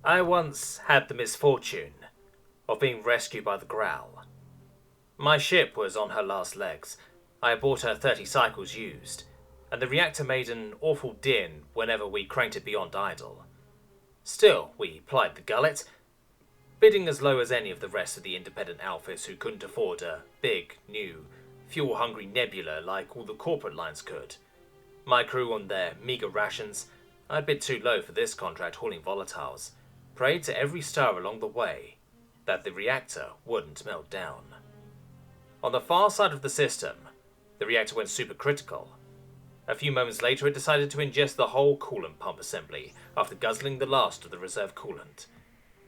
I once had the misfortune of being rescued by the Growl. My ship was on her last legs. I bought her 30 cycles used, and the reactor made an awful din whenever we cranked it beyond idle. Still, we plied the gullet, bidding as low as any of the rest of the independent outfits who couldn't afford a big, new, fuel-hungry nebula like all the corporate lines could. My crew on their meager rations, I'd bid too low for this contract hauling volatiles, prayed to every star along the way that the reactor wouldn't melt down. On the far side of the system, the reactor went supercritical. A few moments later it decided to ingest the whole coolant pump assembly after guzzling the last of the reserve coolant.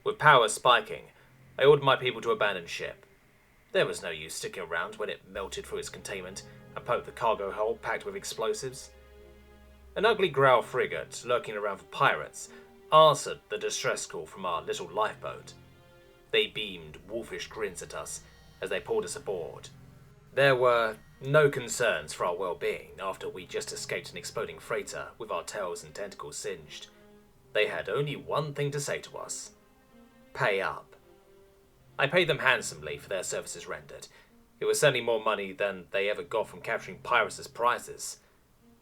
With power spiking, I ordered my people to abandon ship. There was no use sticking around when it melted through its containment and poked the cargo hold packed with explosives. An ugly Growl frigate lurking around for pirates answered the distress call from our little lifeboat. They beamed wolfish grins at us as they pulled us aboard. There were no concerns for our well-being after we just escaped an exploding freighter with our tails and tentacles singed. They had only one thing to say to us: pay up. I paid them handsomely for their services rendered. It was certainly more money than they ever got from capturing pirates as prizes.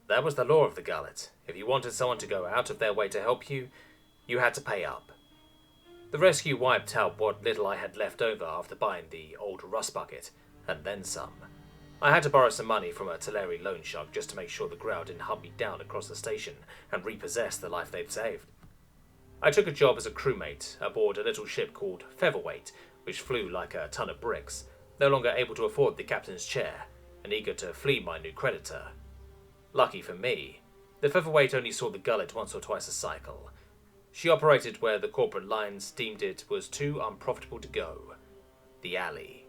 That was the law of the gullet. If you wanted someone to go out of their way to help you, you had to pay up. The rescue wiped out what little I had left over after buying the old rust bucket, and then some. I had to borrow some money from a Teleri loan shark just to make sure the Growl didn't hunt me down across the station and repossess the life they'd saved. I took a job as a crewmate aboard a little ship called Featherweight, which flew like a ton of bricks, no longer able to afford the captain's chair, and eager to flee my new creditor. Lucky for me, the Featherweight only saw the gullet once or twice a cycle. She operated where the corporate lines deemed it was too unprofitable to go: the alley.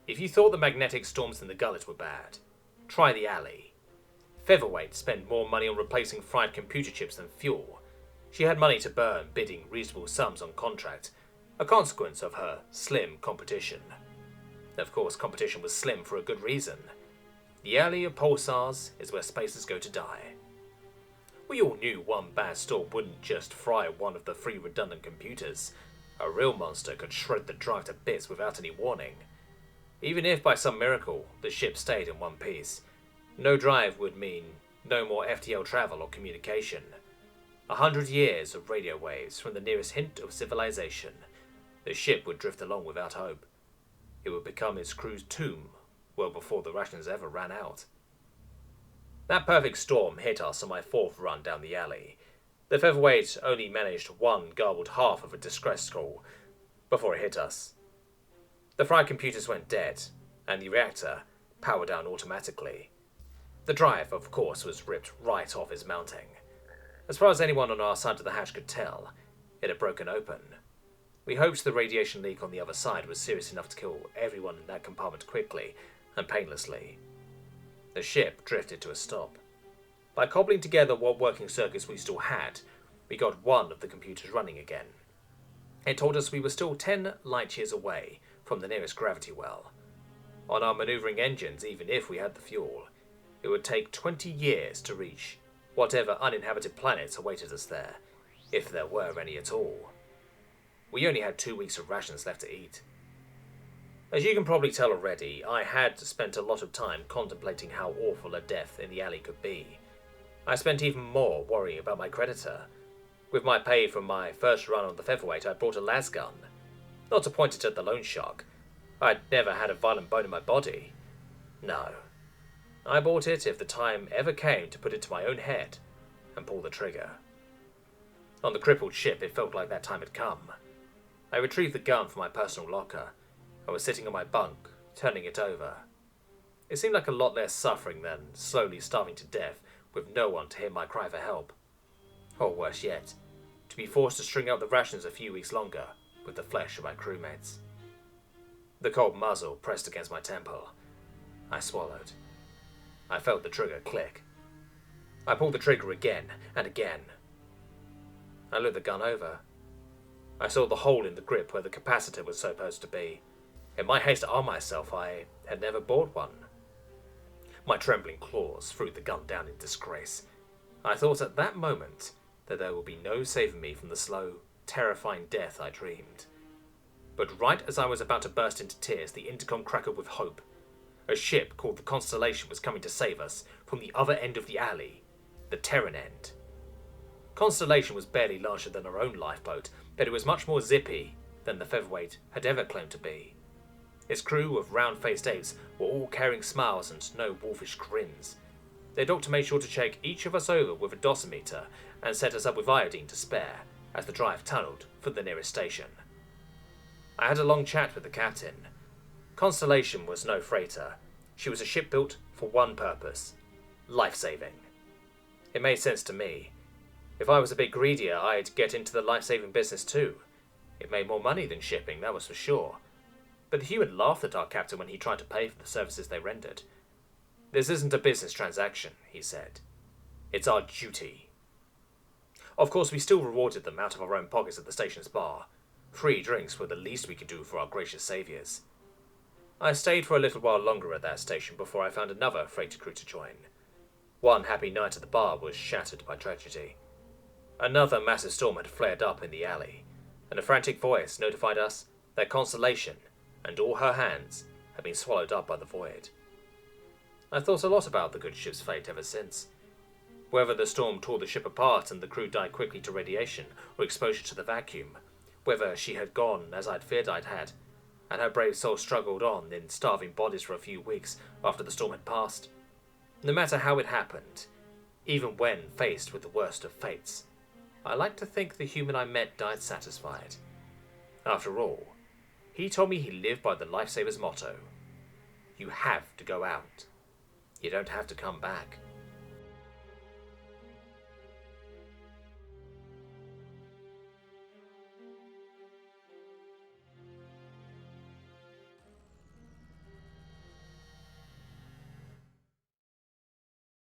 If you thought the magnetic storms in the gullet were bad, try the alley. Featherweight spent more money on replacing fried computer chips than fuel. She had money to burn bidding reasonable sums on contract, a consequence of her slim competition. Of course, competition was slim for a good reason. The alley of pulsars is where spacers go to die. We all knew one bad storm wouldn't just fry one of the 3 redundant computers. A real monster could shred the drive to bits without any warning. Even if by some miracle the ship stayed in one piece, no drive would mean no more FTL travel or communication. 100 years of radio waves from the nearest hint of civilization. The ship would drift along without hope. It would become its crew's tomb well before the rations ever ran out. That perfect storm hit us on my 4th run down the alley. The Featherweight only managed one garbled half of a distress call before it hit us. The fried computers went dead, and the reactor powered down automatically. The drive, of course, was ripped right off its mounting. As far as anyone on our side of the hatch could tell, it had broken open. We hoped the radiation leak on the other side was serious enough to kill everyone in that compartment quickly and painlessly. The ship drifted to a stop. By cobbling together what working circuits we still had, we got one of the computers running again. It told us we were still 10 light years away from the nearest gravity well. On our maneuvering engines, even if we had the fuel, it would take 20 years to reach whatever uninhabited planets awaited us there, if there were any at all. We only had 2 weeks of rations left to eat. As you can probably tell already, I had spent a lot of time contemplating how awful a death in the alley could be. I spent even more worrying about my creditor. With my pay from my first run on the Featherweight, I brought a las gun. Not to point it at the loan shark. I'd never had a violent bone in my body. No. I bought it if the time ever came to put it to my own head and pull the trigger. On the crippled ship, it felt like that time had come. I retrieved the gun from my personal locker. I was sitting on my bunk, turning it over. It seemed like a lot less suffering than slowly starving to death with no one to hear my cry for help. Or worse yet, to be forced to string out the rations a few weeks longer with the flesh of my crewmates. The cold muzzle pressed against my temple. I swallowed. I felt the trigger click. I pulled the trigger again and again. I looked the gun over. I saw the hole in the grip where the capacitor was supposed to be. In my haste to arm myself, I had never bought one. My trembling claws threw the gun down in disgrace. I thought at that moment that there would be no saving me from the slow, terrifying death I dreamed. But right as I was about to burst into tears, the intercom crackled with hope. A ship called the Constellation was coming to save us from the other end of the alley, the Terran end. Constellation was barely larger than our own lifeboat, but it was much more zippy than the featherweight had ever claimed to be. Its crew of round-faced apes were all carrying smiles and no wolfish grins. Their doctor made sure to check each of us over with a dosimeter and set us up with iodine to spare as the drive tunnelled for the nearest station. I had a long chat with the captain. Constellation was no freighter. She was a ship built for one purpose: life-saving. It made sense to me. If I was a bit greedier, I'd get into the life-saving business too. It made more money than shipping, that was for sure. But the human laughed at our captain when he tried to pay for the services they rendered. "This isn't a business transaction," he said. "It's our duty." Of course, we still rewarded them out of our own pockets at the station's bar. Free drinks were the least we could do for our gracious saviours. I stayed for a little while longer at that station before I found another freighter crew to join. One happy night at the bar was shattered by tragedy. Another massive storm had flared up in the alley, and a frantic voice notified us that Constellation and all her hands had been swallowed up by the void. I thought a lot about the good ship's fate ever since. Whether the storm tore the ship apart and the crew died quickly to radiation or exposure to the vacuum, whether she had gone as I'd feared I'd had, and her brave soul struggled on in starving bodies for a few weeks after the storm had passed. No matter how it happened, even when faced with the worst of fates, I like to think the human I met died satisfied. After all, he told me he lived by the Lifesaver's motto: you have to go out. You don't have to come back.